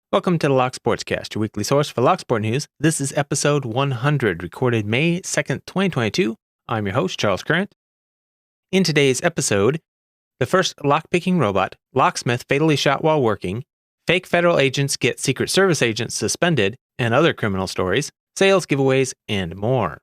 Welcome to the Lock Sportscast, your weekly source for Locksport news. This is episode 100, recorded May 2nd, 2022. I'm your host, Charles Current. In today's episode, the first lockpicking robot, Locksmith fatally shot while working, fake federal agents get Secret Service agents suspended, and other criminal stories, sales giveaways, and more.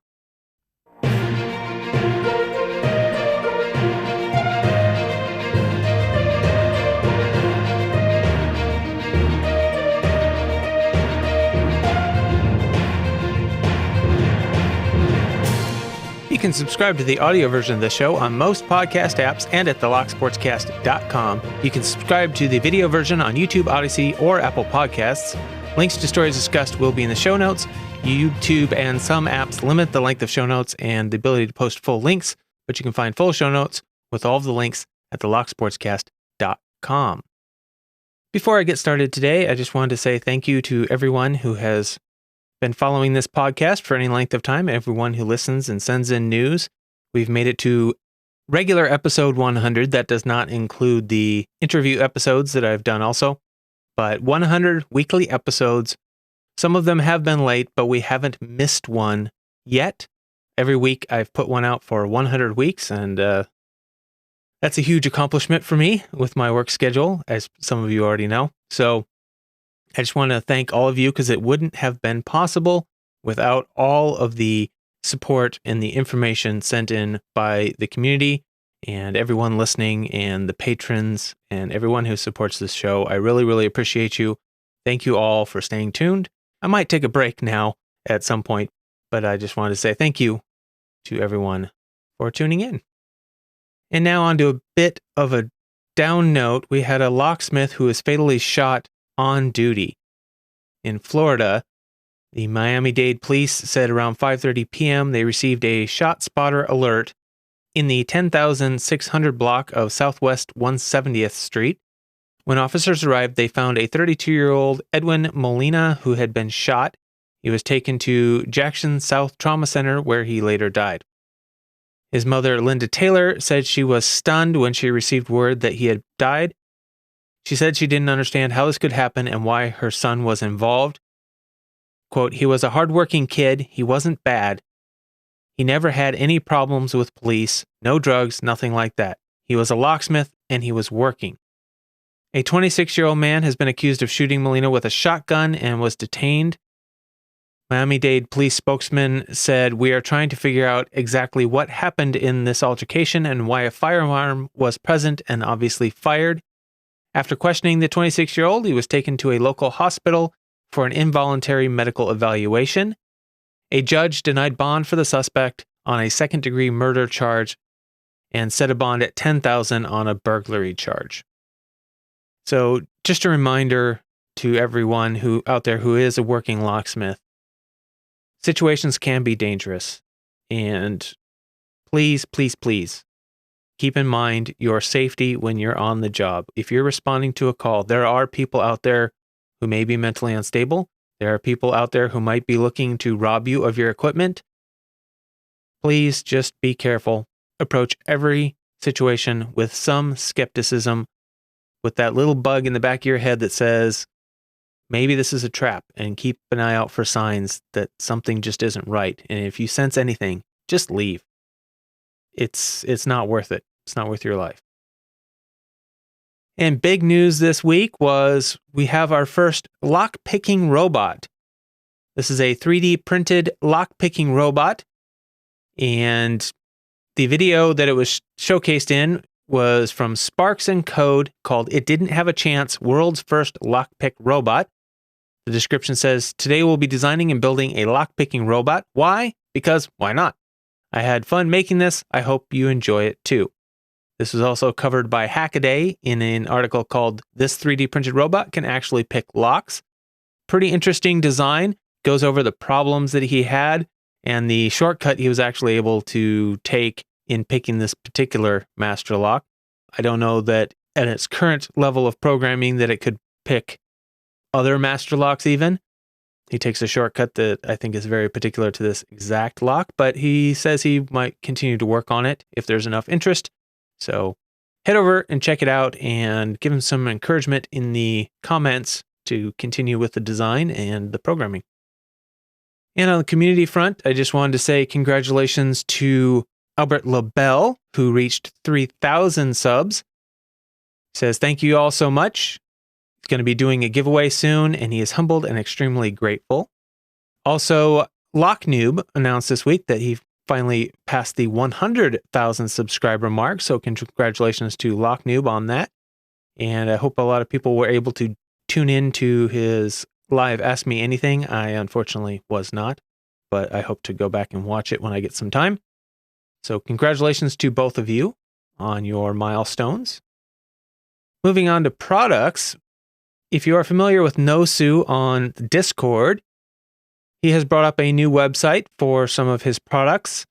You can subscribe to the audio version of the show on most podcast apps and at thelocksportscast.com. You can subscribe to the video version on YouTube, Odyssey, or Apple Podcasts. Links to stories discussed will be in the show notes. YouTube and some apps limit the length of show notes and the ability to post full links, but you can find full show notes with all of the links at thelocksportscast.com. Before I get started today, I just wanted to say thank you to everyone who has been following this podcast for any length of time, everyone who listens and sends in news. We've made it to regular episode 100. That does not include the interview episodes that I've done also, but 100 weekly episodes. Some of them have been late, but we haven't missed one yet. Every week I've put one out for 100 weeks, and that's a huge accomplishment for me with my work schedule, as some of you already know. So I just want to thank all of you because it wouldn't have been possible without all of the support and the information sent in by the community and everyone listening and the patrons and everyone who supports this show. I really, really appreciate you. Thank you all for staying tuned. I might take a break now at some point, but I just wanted to say thank you to everyone for tuning in. And now on to a bit of a down note. We had a locksmith who was fatally shot on duty. In Florida, the Miami-Dade police said around 5:30 p.m. they received a shot spotter alert in the 10,600 block of Southwest 170th Street. When officers arrived, they found a 32-year-old Edwin Molina who had been shot. He was taken to Jackson South Trauma Center where he later died. His mother, Linda Taylor, said she was stunned when she received word that he had died. She said she didn't understand how this could happen and why her son was involved. Quote, "He was a hardworking kid. He wasn't bad. He never had any problems with police, no drugs, nothing like that. He was a locksmith and he was working." A 26-year-old man has been accused of shooting Molina with a shotgun and was detained. Miami-Dade police spokesman said, "We are trying to figure out exactly what happened in this altercation and why a firearm was present and obviously fired." After questioning the 26-year-old, he was taken to a local hospital for an involuntary medical evaluation. A judge denied bond for the suspect on a second-degree murder charge and set a bond at $10,000 on a burglary charge. So, just a reminder to everyone who out there who is a working locksmith, situations can be dangerous, and please, please, please, keep in mind your safety when you're on the job. If you're responding to a call, there are people out there who may be mentally unstable. There are people out there who might be looking to rob you of your equipment. Please just be careful. Approach every situation with some skepticism, with that little bug in the back of your head that says, maybe this is a trap, and keep an eye out for signs that something just isn't right. And if you sense anything, just leave. It's not worth it. It's not worth your life. And big news this week was we have our first lock-picking robot. This is a 3D printed lock-picking robot. And the video that it was showcased in was from Sparks & Code called "It Didn't Have a Chance, World's First Lockpick Robot." The description says, "Today we'll be designing and building a lock-picking robot. Why? Because why not? I had fun making this. I hope you enjoy it too." This was also covered by Hackaday in an article called "This 3D Printed Robot Can Actually Pick Locks." Pretty interesting design. Goes over the problems that he had and the shortcut he was actually able to take in picking this particular master lock. I don't know that at its current level of programming that it could pick other master locks even. He takes a shortcut that I think is very particular to this exact lock, but he says he might continue to work on it if there's enough interest. So head over and check it out and give him some encouragement in the comments to continue with the design and the programming. And on the community front, I just wanted to say congratulations to Albert Lebel, who reached 3,000 subs. Says, thank you all so much. He's going to be doing a giveaway soon, and he is humbled and extremely grateful. Also, Noob announced this week that he finally passed the 100,000 subscriber mark, so congratulations to Noob on that. And I hope a lot of people were able to tune in to his live Ask Me Anything. I unfortunately was not, but I hope to go back and watch it when I get some time. So congratulations to both of you on your milestones. Moving on to products. If you are familiar with Nosu on Discord, he has brought up a new website for some of his products.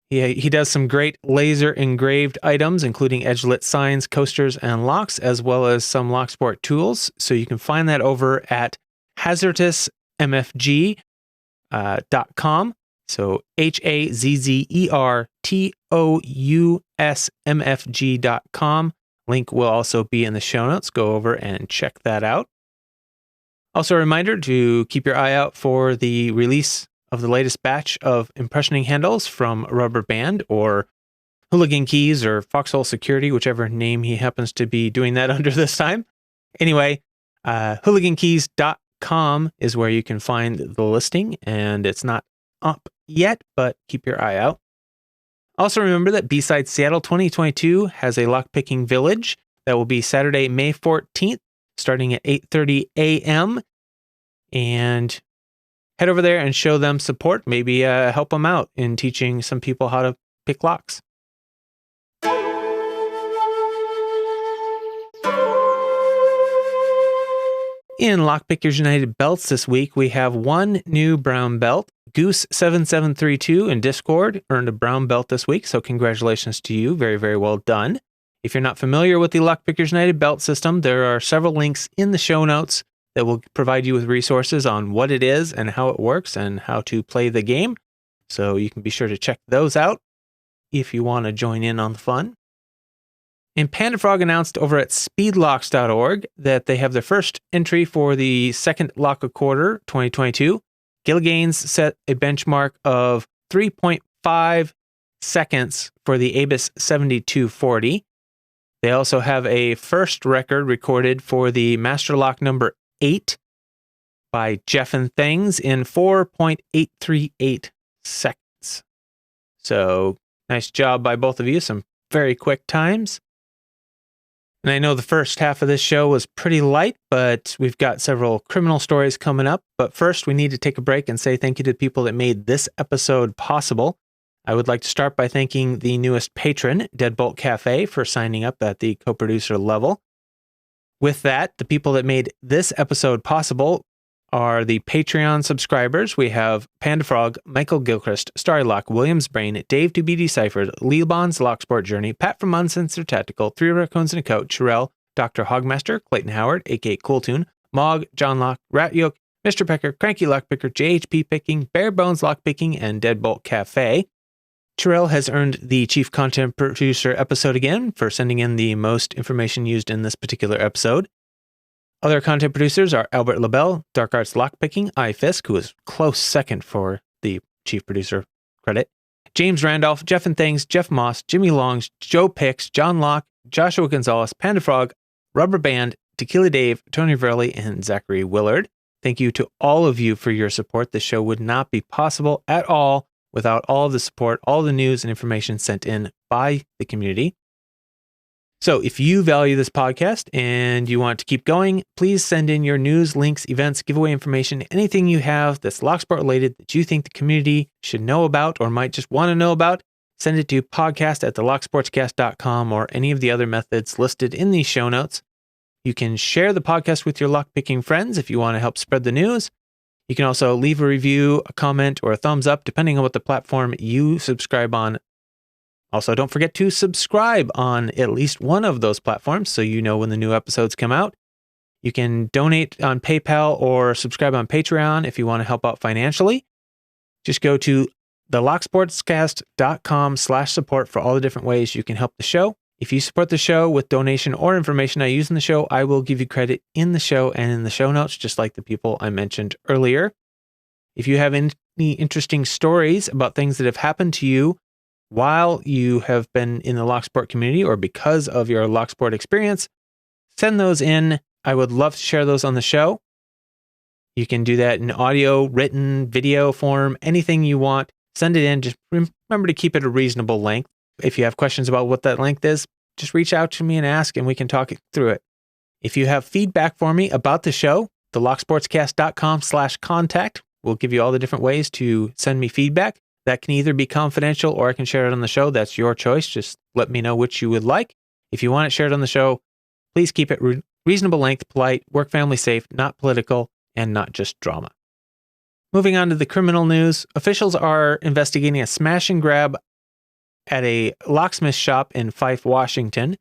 He does some great laser engraved items, including edge-lit signs, coasters, and locks, as well as some locksport tools. So you can find that over at hazardtousmfg.com. So HAZZERTOUSMFG.com. Link will also be in the show notes. Go over and check that out. Also, a reminder to keep your eye out for the release of the latest batch of impressioning handles from Rubber Band or Hooligan Keys or Foxhole Security, whichever name he happens to be doing that under this time. Anyway, hooligankeys.com is where you can find the listing, and it's not up yet, but keep your eye out. Also remember that B-Side Seattle 2022 has a lockpicking village that will be Saturday, May 14th, starting at 8:30 a.m. And head over there and show them support. Maybe help them out in teaching some people how to pick locks. In Lockpickers United belts this week, we have one new brown belt. Goose7732 in Discord earned a brown belt this week, so congratulations to you. Very, very well done. If you're not familiar with the Lockpickers United belt system, there are several links in the show notes that will provide you with resources on what it is and how it works and how to play the game. So you can be sure to check those out if you want to join in on the fun. And Panda-Frog announced over at speedlocks.org that they have their first entry for the second lock a quarter 2022. Gilligains set a benchmark of 3.5 seconds for the Abus 7240. They also have a first record recorded for the Master Lock number 8 by Jeff and Things in 4.838 seconds. So nice job by both of you. Some very quick times. And I know the first half of this show was pretty light, but we've got several criminal stories coming up. But first, we need to take a break and say thank you to the people that made this episode possible. I would like to start by thanking the newest patron, Deadbolt Cafe, for signing up at the co-producer level. With that, the people that made this episode possible are the Patreon subscribers. We have Panda-Frog, Michael Gilchrist, Starrylock, Williams Brain, Dave to be Deciphered, Lebon's Locksport Journey, Pat from Uncensored Tactical, 3 Raccoons and a Coat, Sherelle, DoctorHogmaster, Clayton Howard, aka Kewltune, Mog, Jon Lock, Ratyoke, MrPickur, CrankyLockPicker, JHP Picking, Bare Bones Lockpicking, and Deadbolt Cafe. Terrell has earned the Chief Content Producer episode again for sending in the most information used in this particular episode. Other content producers are Albert Lebel, Dark Arts Lockpicking, iFisk, who is close second for the Chief Producer credit, James Randolph, Jeff and Things, Jeff Moss, Jimmy Longs, Joe Picks, Jon Lock, Joshua Gonzalez, Panda-Frog, Rubber Band, Tequila Dave, Tony Verley, and Zachary Willard. Thank you to all of you for your support. The show would not be possible at all without all of the support, all the news and information sent in by the community. So if you value this podcast and you want to keep going, please send in your news, links, events, giveaway information, anything you have that's Locksport related that you think the community should know about or might just want to know about. Send it to podcast@thelocksportscast.com or any of the other methods listed in these show notes. You can share the podcast with your lockpicking friends if you want to help spread the news. You can also leave a review, a comment, or a thumbs up, depending on what the platform you subscribe on. Also, don't forget to subscribe on at least one of those platforms so you know when the new episodes come out. You can donate on PayPal or subscribe on Patreon if you want to help out financially. Just go to thelocksportscast.com/support for all the different ways you can help the show. If you support the show with donation or information I use in the show, I will give you credit in the show and in the show notes, just like the people I mentioned earlier. If you have any interesting stories about things that have happened to you while you have been in the Locksport community or because of your Locksport experience, send those in. I would love to share those on the show. You can do that in audio, written, video form, anything you want. Send it in. Just remember to keep it a reasonable length. If you have questions about what that length is, just reach out to me and ask, and we can talk through it. If you have feedback for me about the show, thelocksportscast.com/contact will give you all the different ways to send me feedback. That can either be confidential or I can share it on the show. That's your choice. Just let me know which you would like. If you want it shared on the show, please keep it reasonable length, polite, work family safe, not political, and not just drama. Moving on to the criminal news, officials are investigating a smash and grab at a locksmith shop in Fife, Washington.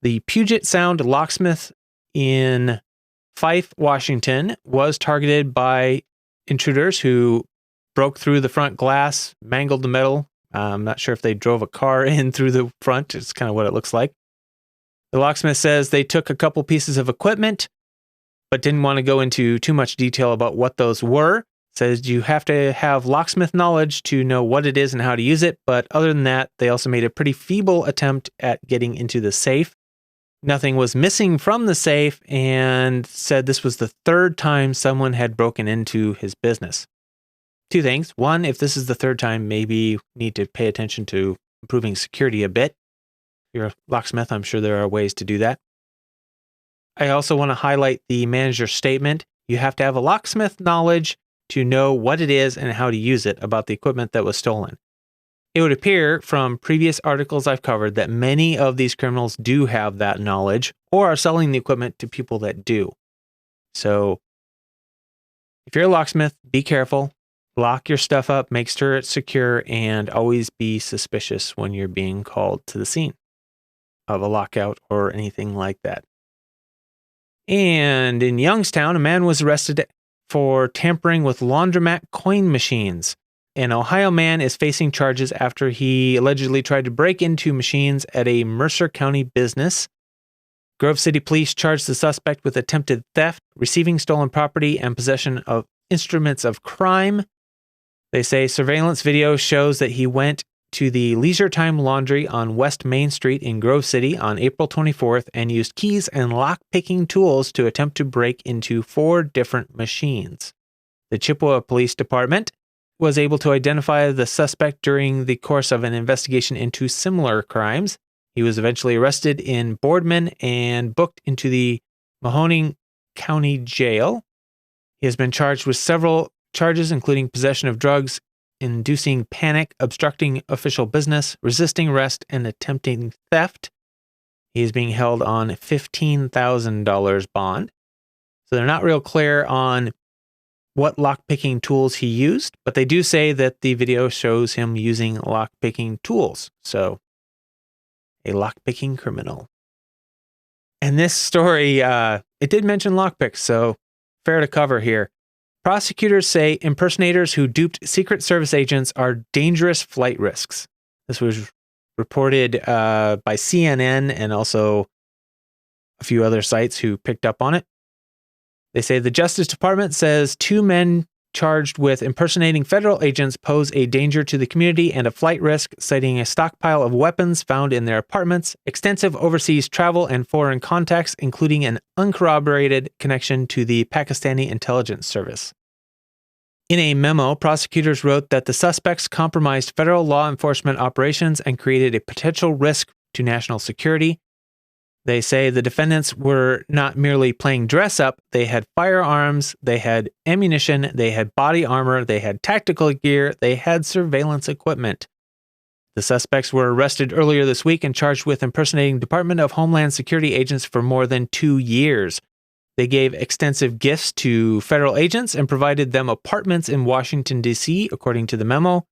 The Puget Sound locksmith in Fife, Washington was targeted by intruders who broke through the front glass, mangled the metal. I'm not sure if they drove a car in through the front. It's kind of what it looks like. The locksmith says they took a couple pieces of equipment, but didn't want to go into too much detail about what those were. Says you have to have locksmith knowledge to know what it is and how to use it. But other than that, they also made a pretty feeble attempt at getting into the safe. Nothing was missing from the safe and said this was the third time someone had broken into his business. Two things. One, if this is the third time, maybe you need to pay attention to improving security a bit. If you're a locksmith, I'm sure there are ways to do that. I also want to highlight the manager's statement. You have to have a locksmith knowledge to know what it is and how to use it about the equipment that was stolen. It would appear from previous articles I've covered that many of these criminals do have that knowledge or are selling the equipment to people that do. So if you're a locksmith, be careful, lock your stuff up, make sure it's secure, and always be suspicious when you're being called to the scene of a lockout or anything like that. And in Youngstown, a man was arrested for tampering with laundromat coin machines. An Ohio man is facing charges after he allegedly tried to break into machines at a Mercer County business. Grove City Police charged the suspect with attempted theft, receiving stolen property, and possession of instruments of crime. They say surveillance video shows that he went to the Leisure Time Laundry on West Main Street in Grove City on April 24th and used keys and lock-picking tools to attempt to break into 4 different machines. The Chippewa Police Department was able to identify the suspect during the course of an investigation into similar crimes. He was eventually arrested in Boardman and booked into the Mahoning County Jail. He has been charged with several charges, including possession of drugs, inducing panic, obstructing official business, resisting arrest, and attempting theft. He is being held on a $15,000 bond. So they're not real clear on what lockpicking tools he used, but they do say that the video shows him using lockpicking tools. So a lockpicking criminal. And this story, it did mention lockpicks, so fair to cover here. Prosecutors say impersonators who duped Secret Service agents are dangerous flight risks. This was reported by CNN and also a few other sites who picked up on it. They say the Justice Department says 2 men charged with impersonating federal agents pose a danger to the community and a flight risk, citing a stockpile of weapons found in their apartments, extensive overseas travel and foreign contacts, including an uncorroborated connection to the Pakistani intelligence service. In a memo, prosecutors wrote that the suspects compromised federal law enforcement operations and created a potential risk to national security. They say the defendants were not merely playing dress up, they had firearms, they had ammunition, they had body armor, they had tactical gear, they had surveillance equipment. The suspects were arrested earlier this week and charged with impersonating Department of Homeland Security agents for more than 2 years. They gave extensive gifts to federal agents and provided them apartments in Washington, D.C., according to the memo.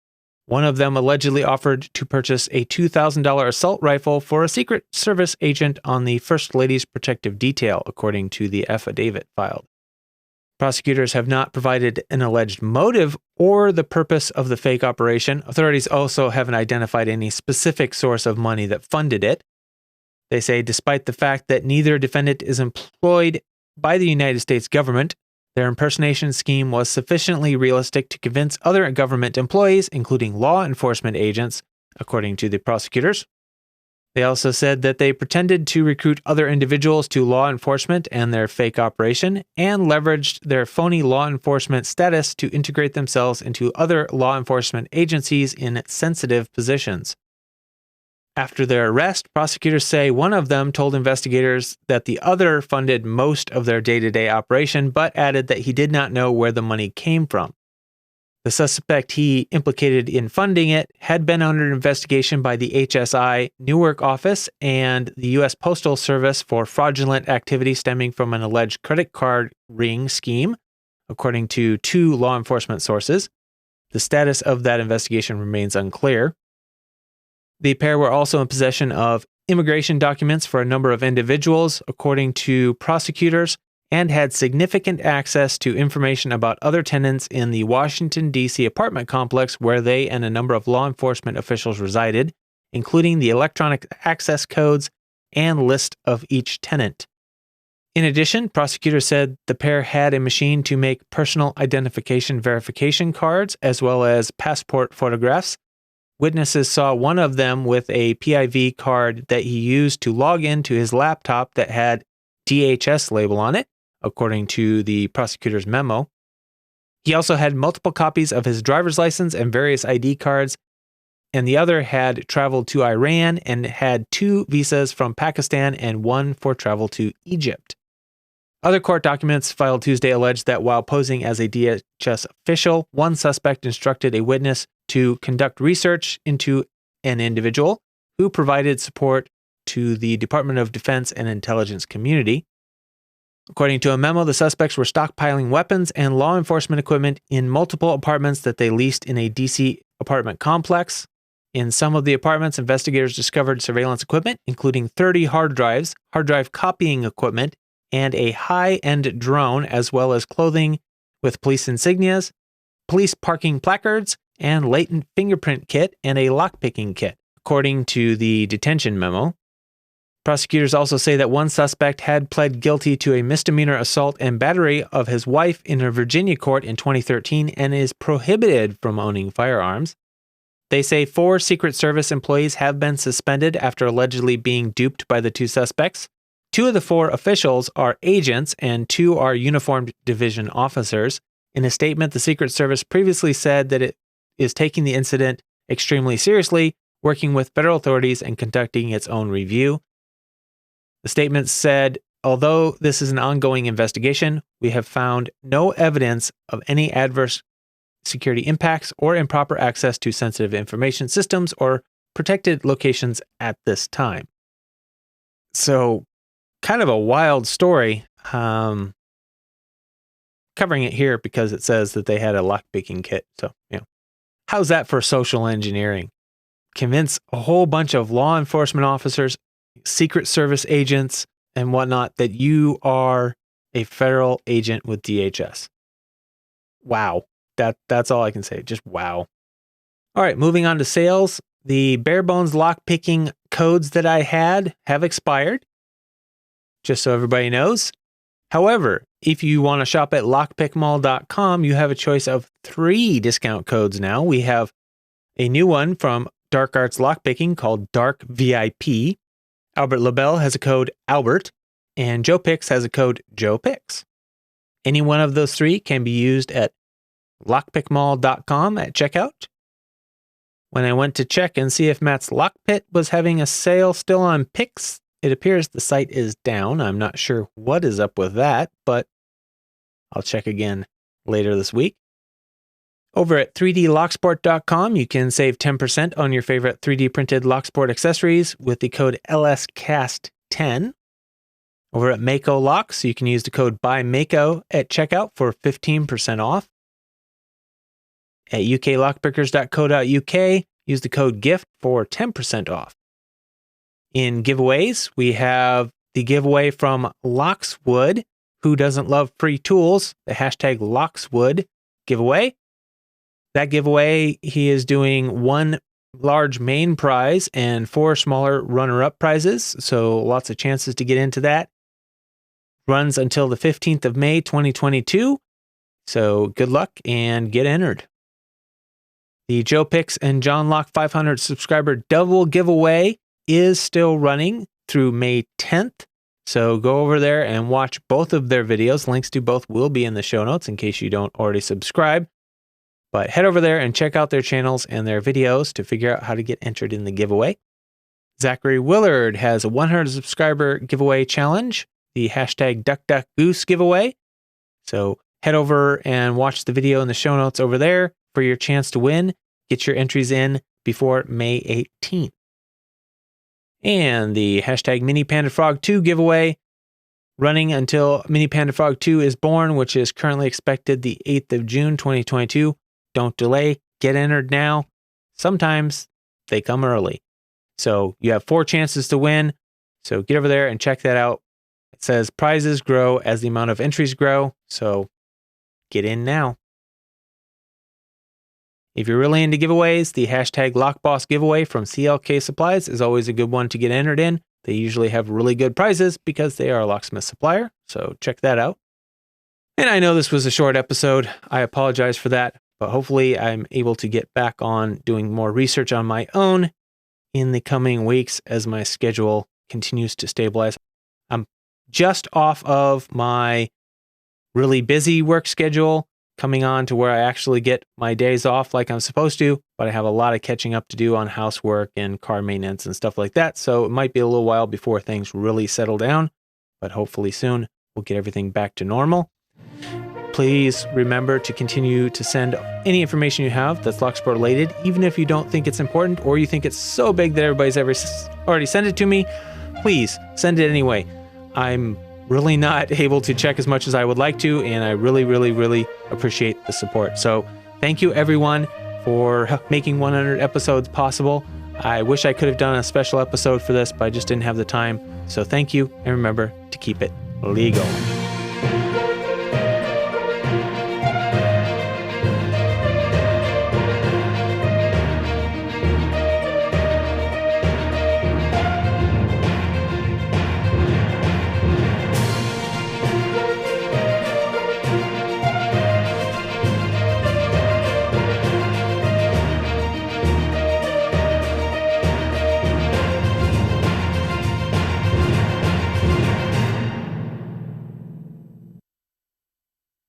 One of them allegedly offered to purchase a $2,000 assault rifle for a Secret Service agent on the First Lady's protective detail, according to the affidavit filed. Prosecutors have not provided an alleged motive or the purpose of the fake operation. Authorities also haven't identified any specific source of money that funded it. They say despite the fact that neither defendant is employed by the United States government, their impersonation scheme was sufficiently realistic to convince other government employees, including law enforcement agents, according to the prosecutors. They also said that they pretended to recruit other individuals to law enforcement and their fake operation, and leveraged their phony law enforcement status to integrate themselves into other law enforcement agencies in sensitive positions. After their arrest, prosecutors say one of them told investigators that the other funded most of their day-to-day operation, but added that he did not know where the money came from. The suspect he implicated in funding it had been under investigation by the HSI Newark office and the U.S. Postal Service for fraudulent activity stemming from an alleged credit card ring scheme, according to 2 law enforcement sources. The status of that investigation remains unclear. The pair were also in possession of immigration documents for a number of individuals, according to prosecutors, and had significant access to information about other tenants in the Washington, D.C. apartment complex where they and a number of law enforcement officials resided, including the electronic access codes and list of each tenant. In addition, prosecutors said the pair had a machine to make personal identification verification cards as well as passport photographs. Witnesses saw one of them with a PIV card that he used to log into his laptop that had DHS label on it, according to the prosecutor's memo. He also had multiple copies of his driver's license and various ID cards, and the other had traveled to Iran and had 2 visas from Pakistan and 1 for travel to Egypt. Other court documents filed Tuesday alleged that while posing as a DHS official, one suspect instructed a witness to conduct research into an individual who provided support to the Department of Defense and Intelligence community. According to a memo, the suspects were stockpiling weapons and law enforcement equipment in multiple apartments that they leased in a DC apartment complex. In some of the apartments, investigators discovered surveillance equipment, including 30 hard drives, hard drive copying equipment, and a high-end drone, as well as clothing with police insignias, police parking placards, and latent fingerprint kit and a lockpicking kit, according to the detention memo. Prosecutors also say that one suspect had pled guilty to a misdemeanor assault and battery of his wife in a Virginia court in 2013 and is prohibited from owning firearms. They say 4 Secret Service employees have been suspended after allegedly being duped by the 2 suspects. 2 of the 4 officials are agents and 2 are uniformed division officers. In a statement, the Secret Service previously said that it is taking the incident extremely seriously, working with federal authorities and conducting its own review. The statement said, although this is an ongoing investigation, we have found no evidence of any adverse security impacts or improper access to sensitive information systems or protected locations at this time. So, kind of a wild story. Covering it here because it says that they had a lockpicking kit. So, how's that for social engineering? Convince a whole bunch of law enforcement officers, Secret Service agents, and whatnot that you are a federal agent with DHS. Wow. That's all I can say. Just wow. All right, moving on to sales. The bare bones lockpicking codes that I had have expired, just so everybody knows. However, if you want to shop at lockpickmall.com, you have a choice of 3 discount codes now. We have a new one from Dark Arts Lockpicking called Dark VIP. Albert Lebel has a code Albert, and Joe Pix has a code Joe Pix. Any one of those 3 can be used at lockpickmall.com at checkout. When I went to check and see if Matt's Lock Pit was having a sale still on Pix, it appears the site is down. I'm not sure what is up with that, but I'll check again later this week. Over at 3dlocksport.com, you can save 10% on your favorite 3D printed Locksport accessories with the code LSCast10. Over at Mako Locks, you can use the code BUYMAKO at checkout for 15% off. At uklockpickers.co.uk, use the code GIFT for 10% off. In giveaways, we have the giveaway from Lockswood, who doesn't love free tools, the hashtag Lockswood giveaway. That giveaway, he is doing 1 large main prize and 4 smaller runner-up prizes, so lots of chances to get into that. Runs until the 15th of May 2022, so good luck and get entered. The Joe Picks and Jon Lock 500 subscriber double giveaway is still running through May 10th, so go over there and watch both of their videos. Links to both will be in the show notes in case you don't already subscribe. But head over there and check out their channels and their videos to figure out how to get entered in the giveaway. Zachary Willard has a 100 subscriber giveaway challenge, the hashtag DuckDuckGoose giveaway. So head over and watch the video in the show notes over there for your chance to win. Get your entries in before May 18th. And the hashtag Mini Panda-Frog 2 giveaway, running until Mini Panda-Frog 2 is born, which is currently expected the 8th of June 2022. Don't delay, get entered now. Sometimes they come early. So you have 4 chances to win. So get over there and check that out. It says prizes grow as the amount of entries grow. So get in now. If you're really into giveaways, the hashtag LockBoss giveaway from CLK Supplies is always a good one to get entered in. They usually have really good prizes because they are a Locksmith supplier. So check that out. And I know this was a short episode. I apologize for that. But hopefully I'm able to get back on doing more research on my own in the coming weeks as my schedule continues to stabilize. I'm just off of my really busy work schedule, coming on to where I actually get my days off like I'm supposed to, but I have a lot of catching up to do on housework and car maintenance and stuff like that. So it might be a little while before things really settle down, but hopefully soon we'll get everything back to normal. Please remember to continue to send any information you have that's Locksport related, even if you don't think it's important or you think it's so big that everybody's already sent it to me. Please send it anyway. I'm really not able to check as much as I would like to, and I really, really, really appreciate the support. So thank you everyone for making 100 episodes possible. I wish I could have done a special episode for this, but I just didn't have the time. So thank you, and remember to keep it legal.